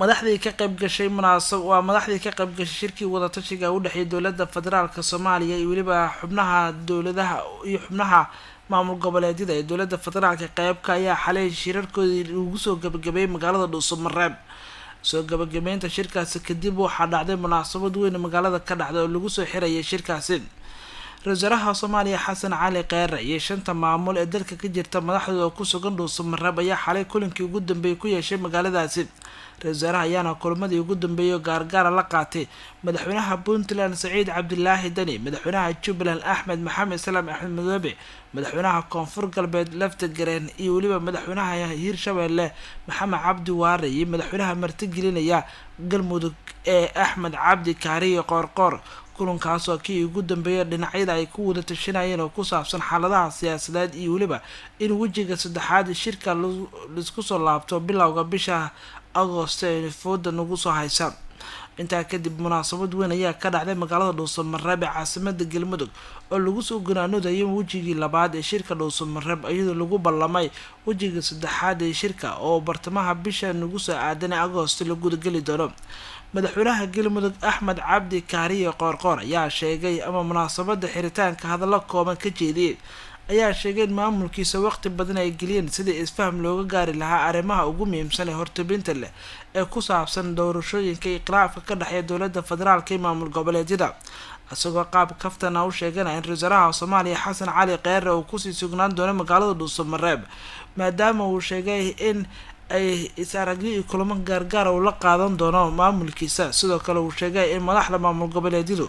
madaxdii ka qayb gashay madaxdii ka qayb gashay shirkii wadatashiga u dhexeeyay dowladda federaalka Soomaaliya iyo waliba xubnaha dowladaha iyo xubnaha maamul goboleedyada ee dowladda federaalka qaybka ayaa xalay shirarkoodii ugu soo gabagabay magaalada Dhuusamareeb soo gabagabeynta shirkaasi kadib waxaa dhacday munaasabad weyn magaalada ka dhacday oo lagu soo xirayay shirkaasi Ra'iisul Soomaaliya Xasan Cali Kheyre iyo shanta maamul ee dalka ka jirta madaxdooda ku sugan Dhuusamareeb ayaa xalay kulankii ugu dambeeyay ku yeeshay magaaladaasi Ra'iisul ayaana kulmadii ugu dambeeyay gaargaar la qaatay madaxweynaha Puntland Saciid Cabdilaahi Dani madaxweynaha Jubbaland Axmed Maxamed Salaam Axmed Madoobe madaxweynaha Koonfur Galbeed Lafta Gareen iyo waliba madaxweynaha Hirshabeelle Maxamed Cabdi Waare iyo madaxweynaha martigelinaya Galmudug ee Axmed Cabdi Kaariye Qoorqoor kulankaas oo kii ugu dambeeyay dhinacyada ay ku wada tashanayeen oo ku saabsan xaaladaha siyaasadeed iyo waliba in wajiga saddexaad shirka la isku soo laabto bilowga bisha Agoosto ee fooda nagu soo haysa inta kadib munaasabad weyn ayaa ka dhacday magaalada Dhuusamareeb ee caasimadda Galmudug oo lagu soo ganaanooday wajigii labaad ee shirka Dhuusamareeb iyadoo lagu ballamay wajiga saddexaad ee shirka oo bartamaha bisha nagu soo aadan Agoosto la gudagali doono madaxweynaha Galmudug Axmed Cabdi Kaariye Qoorqoor ayaa sheegay ama munaasabada xiritaanka hadallo kooban ka jeediyay ayaa sheegay in maamulkiisa waqti badan ay geliyeen sidii isfaham looga gaari lahaa arrimaha ugu muhiimsan ee hortobinta leh ee ku saabsan doorashooyinka iqraafka ka dhaxeeya dowladda federaalka iyo maamul goboleedyada asagoo qaab kaftana u sheeganaya in Ra'iisul Soomaaliya Xasan Cali Kheyre uu ku sii sugnaan doono magaalada Dhuusamareeb maadaama uu sheegay in ay isaragyo kulamo gaargaar oo la qaadan doono maamulkiisa sidoo kale uu sheegay in madaxda maamul goboleedyadu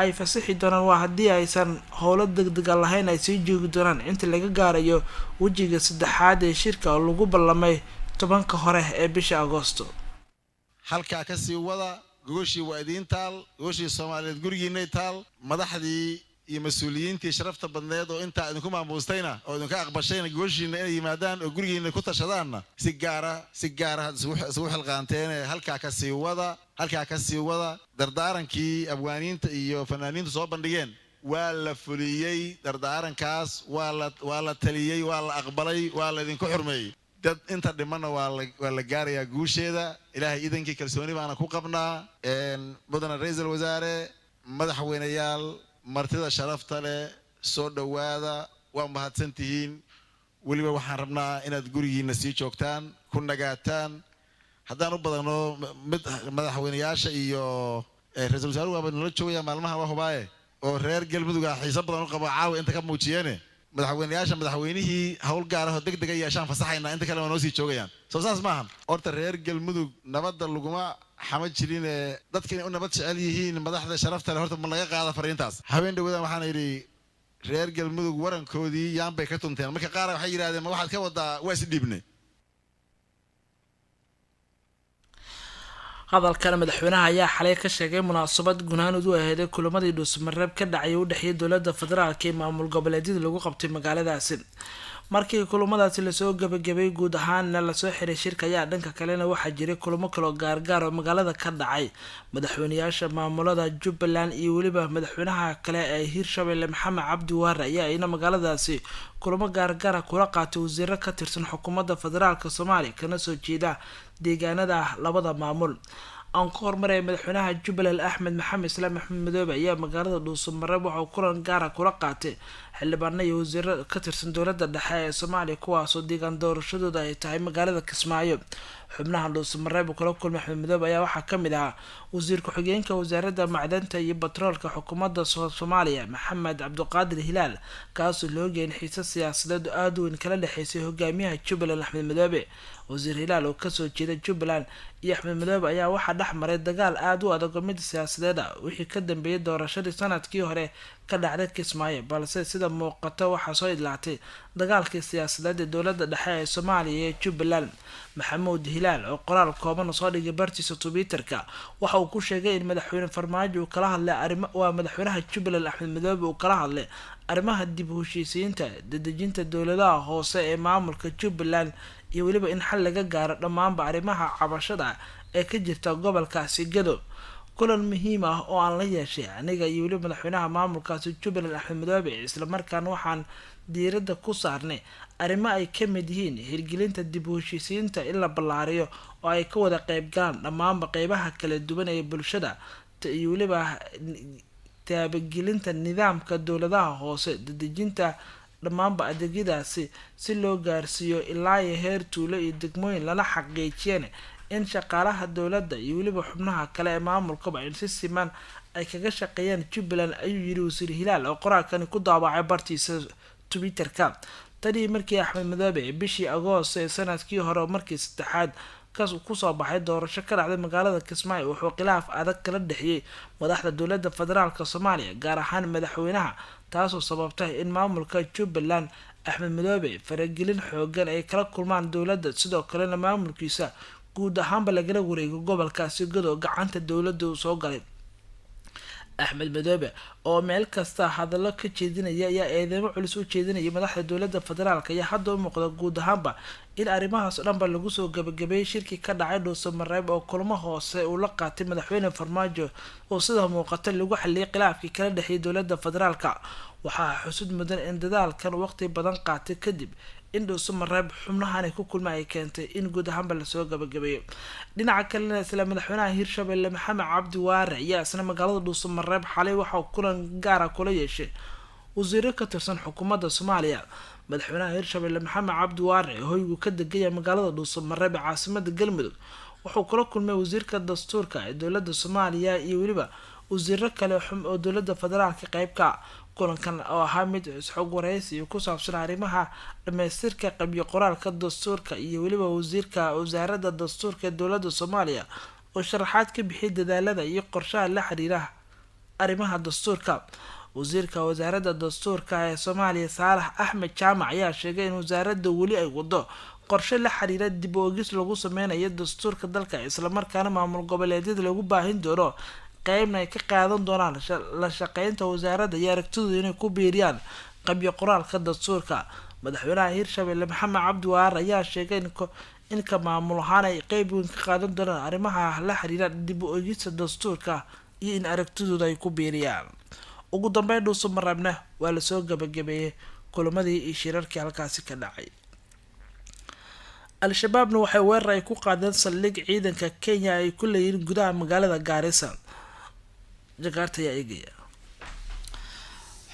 ay fasaxi doonaan waa haddii aysan howlo degdeg lahayn ay sii joogi doonaan inta laga gaarayo wajiga saddexaad ee shirka oo lagu ballamay 10 hore ee bisha Agoosto halka ka sii wada gogoshii waa idin taal gogoshii Soomaaliyeed gurigiinay taal madaxdii iyo mas'uuliyiintii sharafta badneed oo inta idinku maamuustayna oo idinka aqbashayna gogoshiina inay yimaadaan oo gurigiina ku tashadaanna si gaar ah isugu xilqaanteen halka ka sii wada dardaarankii abwaaniinta iyo fanaaniintu soo bandhigeen waa la fuliyay dardaarankaas waa la taliyay waa la aqbalay waa la idinku xurmeeyay dad inta dhimana waa la gaarayaa guusheeda ilaahay idankii kalsooni baana ku qabnaa mudane ra'iisul wasaare madaxweynayaal martida sharafta leh soo dhawaada waa mahadsantihiin waliba waxaan rabnaa inaad gurigiina sii joogtaan ku nagaataan haddaan u badano madaxweynayaasha iyo ra'iisul wasaaruhu waa nala joogaya maalmaha waa hubaaye oo reer Galmudug ah xiiso badan u qabo caawa inta ka muujiyeen madaxweynihii hawl gaar ah oo degdeg ah yeeshaan fasaxayna inta kale noo sii joogayaan soo saas maaha horta reer Galmudug nabadda laguma xamad jirin dadka inay u nabad jecel yihiin madaxda sharafta leh horta ma laga qaada fariintaas habeen dhawadan waxaan yiri reer Galmudug warankoodii yaan bay ka tunteen marka qaar waxay yiraahdeen ma waxaad ka wadaa waa is dhiibnay hadalkan madaxweynaha ayaa xalay ka sheegay munaasabad gunaanadu ahayd kulamadii Dhuusamareeb ka dhacay u dhaxeeyay dowladda federaalka iyo maamul goboleedyada lagu qabtay magaaladaasi markii kulamadaasi la soo gabagabay guud ahaan la soo xiray shirka ayaa dhanka kalena waxaa jiray kulamo kale gaargaar oo magaalada ka dhacay madaxweynayaasha maamulada Jubbaland iyo waliba madaxweynaha kale ee Hirshabeelle Maxamed Cabdi Waare ayaa ina magaaladaasi kulamo gaargaar kula qaatay wasiirro ka tirsan xukuumadda federaalka Soomaaliya kana soo jeeda deegaanada labada maamul aan ku hormaray madaxweynaha Jubbaland Axmed Maxamed Salaam Axmed Madoobe ayaa magaalada Dhuusamareeb waxa uu kulan gaar ah kula qaatay xildhibaano iyo wasiirro ka tirsan dowladda dhexe ee Soomaaliya kuwaas oo deegaan doorashadooda ay tahay magaalada Kismaayo xubnaha Dhuusamareeb kula kulmay Axmed Madoobe ayaa waxaa ka mid ah wasiir ku-xigeenka wasaaradda macdanta iyo batroolka xukuumadda Soomaaliya Maxamed Cabdiqaadir Hilaal kaas oo loo geeyay xiisad siyaasadeed aad u weyn kala dhaxaysay hogaamiyaha Jubbaland Axmed Madoobe wasiir Hilaal oo ka soo jeeda Jubbaland iyo Axmed Madoobe ayaa waxaa dhexmaray dagaal aad u adag oo mid siyaasadeed ah wixii ka dambeeyay doorashadii sanadkii hore ka dhacday Kismaayo balse sida muuqata waxaa soo idlaatay dagaalkii siyaasadeed ee dowladda dhexe ee Soomaaliya iyo Jubbaland Maxamuud Hilaal oo qoraal kooban soo dhigay bartiisa Twitterka waxa uu ku sheegay in madaxweyne Farmaajo uu kala hadlay madaxweynaha Jubbaland Axmed Madoobe uu kala hadlay arrimaha dib u heshiisiinta dadejinta dowladaha hoose ee maamulka Jubbaland iyo waliba in xal laga gaaro dhammaan arrimaha cabashada ee ka jirta gobolkaasi Gado kulan muhiim ah oo aan la yeeshay aniga iyo weliba madaxweynaha maamulkaasi Jubbaland Axmed Madoobe isla markaana waxaan diiradda ku saarnay arrimo ay ka mid yihiin hirgelinta dib u heshiisiinta in la ballaariyo oo ay ka wada qayb galaan dhammaanba qeybaha kala duwan ee bulshada iyo weliba taabagelinta nidaamka dowladaha hoose dadejinta dhammaanba adeegyadaasi si loo gaarsiiyo ilaa iyo heer tuulo iyo degmooyin lana xaqiijiyeen in shaqaalaha dowladda iyo weliba xubnaha kale ee maamulkaba in si siman ay kaga shaqeeyaan Jubbaland ayuu yiri wasiir Hilaal oo qoraalkani ku daabacay bartiisa Twitter-ka. tani markii Axmed Madoobe bishii Agoosto ee sanadkii hore markii saddexaad kusoo baxay doorasho ka dhacday magaalada Kismaayo wuxuu khilaaf adag kala dhexeeyay madaxda dowladda federaalka Soomaaliya gaar ahaan madaxweynaha taasoo sababtay in maamulka Jubbaland Axmed Madoobe faragelin xoogan ay kala kulmaan dowladda sidoo kalena maamulkiisa guud ahaanba lagala wareego gobolkaasi Godo gacanta dowladda uu soo galay. Axmed Madoobe oo meel kasta hadallo ka jeedinaya ayaa eedeymo culus u jeedinaya madaxda dowladda federaalka ayaa hadda u muuqda guud ahaanba in arrimahaas dhanba lagu soo gabagabeeyay shirki ka dhacay Dhuusamareeb oo kulamo hoose uu la qaatay madaxweyne Farmaajo oo sida muuqata lagu xaliyay khilaafkii kala dhexeeyay dowladda federaalka. waxaa xusud mudan in dadaalkan waqti badan qaatay kadib in Dhuusamareeb xubnahan ay ku kulmaan ay keentay in guud ahaanba lasoo gabagabeeyo. dhinaca kalena isla madaxweynaha Hirshabelle Maxamed Cabdi Waare ayaa isna magaalada Dhuusamareeb xalay waxa uu kulan gaar ah kula yeeshay wasiiro ka tirsan xukuumadda Soomaaliya. madaxweynaha Hirshabelle Maxamed Cabdi Waare hoygu ka degaya magaalada Dhuusamareeb ee caasimadda Galmudug wuxuu kula kulmay wasiirka dastuurka ee dowladda Soomaaliya iyo weliba wasiiro kale oo dowladda federaalka qayb ka kulankan oo ahaa mid isxog wareysi ku saabsan arrimaha dhameystirka qabyo qoraalka dastuurka iyo weliba wasiirka wasaaradda dastuurka ee dowladda Soomaaliya oo sharaxaad ka bixiyay dadaalada iyo qorshaha la xiriira arrimaha dastuurka. wasiirka wasaaradda dastuurka ee Soomaaliya Saalax Axmed Jaamac ayaa sheegay in wasaaradda weli ay wado qorshe la xiriira dib u eegis lagu sameynayo dastuurka dalka isla markaana maamul goboleedyada lagu baahin doono qaybna ay ka qaadan doonaan la shaqeynta wasaaradda iyo aragtidooda inay ku biiriyaan qabyo qoraalka dastuurka. madaxweynaha Hirshabelle Maxamed Cabdi Waare ayaa sheegay in ka maamul ahaan ay qayb weyn ka qaadan doonaan arrimaha la xiriira dib u eegista dastuurka iyo in aragtidooda ay ku biiriyaan. ugu dambeyn Dhuusamareebna waa la soo gabagabeeyay kulamadii iyo shirarkii halkaasi ka dhacay. Al-Shabaabna waxay weerar ay ku qaadeen saldhig ciidanka Kenya ay ku leeyihiin gudaha magaalada Garissa. Jakarta ayaa eegaya.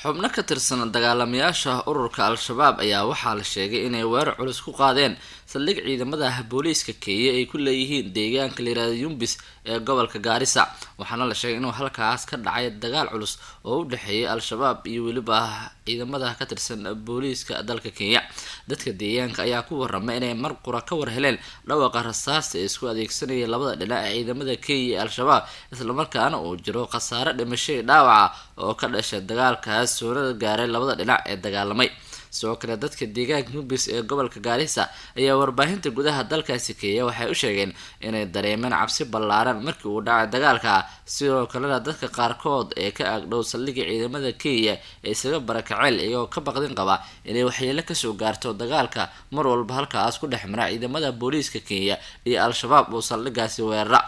xubno ka tirsan dagaalamayaasha ururka Al-Shabaab ayaa waxaa la sheegay inay weerar culus ku qaadeen saldhig ciidamada booliiska Kenya ay ku leeyihiin deegaanka la yiraahdo Yumbis ee gobolka Garissa waxaana la sheegay inuu halkaas ka dhacay dagaal culus oo u dhaxeeyay Al-Shabaab iyo weliba ciidamada ka tirsan booliiska dalka Kenya. dadka deegaanka ayaa ku waramay inay mar qura ka war heleen dhawaaqa rasaasta ee isku adeegsanaya labada dhinac ee ciidamada Kenya iyo Al-Shabaab isla markaana uu jiro khasaare dhimasho iyo dhaawac oo ka dhashay dagaalkaas soo gaaray labada dhinac ee dagaalamay. sidoo kale dadka deegaanka Yumbis ee gobolka Garissa ayaa warbaahinta gudaha dalkaasi Kenya waxay u sheegeen inay dareemeen cabsi ballaaran markii uu dhacay dagaalka. sidoo kale dadka qaarkood ee ka agdhow saldhigga ciidamada Kenya ee isaga barakacay iyagoo ka baqdin qaba inay waxyeello ka soo gaarto dagaalka mar walba halkaas ku dhexmara ciidamada booliiska Kenya iyo Al-Shabaab oo saldhiggaasi weerara.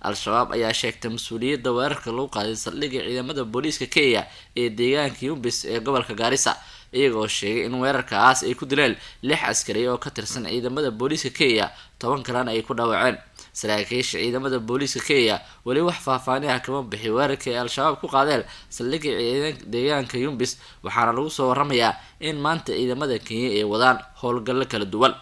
Al-Shabaab ayaa sheegtay mas'uuliyadda weerarka lagu qaaday saldhigga ciidamada booliiska Kenya ee deegaanka Yumbis ee gobolka Garissa iyagoo sheegay in weerarkaas ay ku dileen 6 askari oo ka tirsan ciidamada booliiska Kenya 10 kalena ay ku dhaawaceen. saraakiisha ciidamada booliiska Kenya wali wax faahfaahin ah kama bixin weerarka ay Al-Shabaab ku qaadeen saldhigga deegaanka Yumbis waxaana lagu soo waramayaa in maanta ciidamada Kenya ay wadaan howlgallo kala duwan.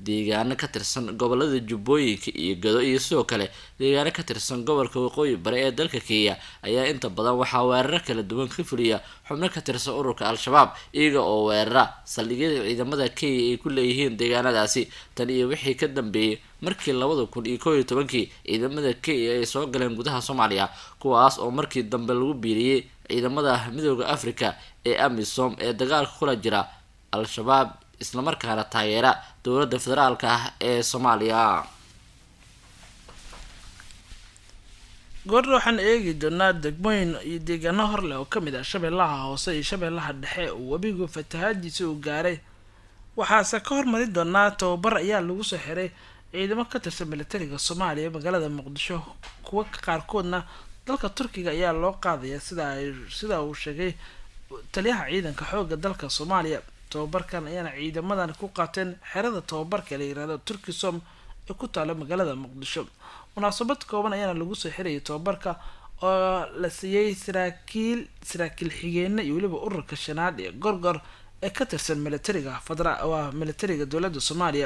deegaano ka tirsan gobolada Jubbooyinka iyo Gado iyo sidoo kale deegaano ka tirsan gobolka Waqooyi Bari ee dalka Kenya ayaa inta badan waxaa weerar kala duwan ka fuliya xubno ka tirsan ururka Al-Shabaab iyaga oo weerara saldhigyada ciidamada Kenya ay ku leeyihiin deegaanadaasi. tan iyo wixii ka dambeeyay markii 2011 ciidamada Kenya ay soo galeen gudaha Soomaaliya kuwaas oo markii dambe lagu biiriyay ciidamada Midowga Afrika ee AMISOM ee dagaalka kula jira Al-Shabaab isla markaana taageera dowladda federaalka ah ee Soomaaliya. goorna waxaan eegi doonaa degmooyin iyo deegaano hor leh oo ka mid ah Shabeellaha Hoose iyo Shabeellaha Dhexe oo webigu fatahaadiisa uu gaaray. waxaase ka hormari doonaa tababar ayaa lagu soo xiray ciidamo ka tirsan militariga Soomaaliya magaalada Muqdisho kuwa qaarkoodna dalka turkiga ayaa loo qaadaya sida uu sheegay taliyaha ciidanka xooga dalka soomaaliya. tababarkan ayaana ciidamadan ku qaateen xerada tababarka la yirahdo turkisom ee ku taala magaalada muqdisho. munaasabad kooban ayaana lagu soo xirayay tababarka oo la siiyey saraakiil xigeena iyo weliba ururka shanaad ee gorgor ee ka tirsan militariga dowladda Soomaaliya.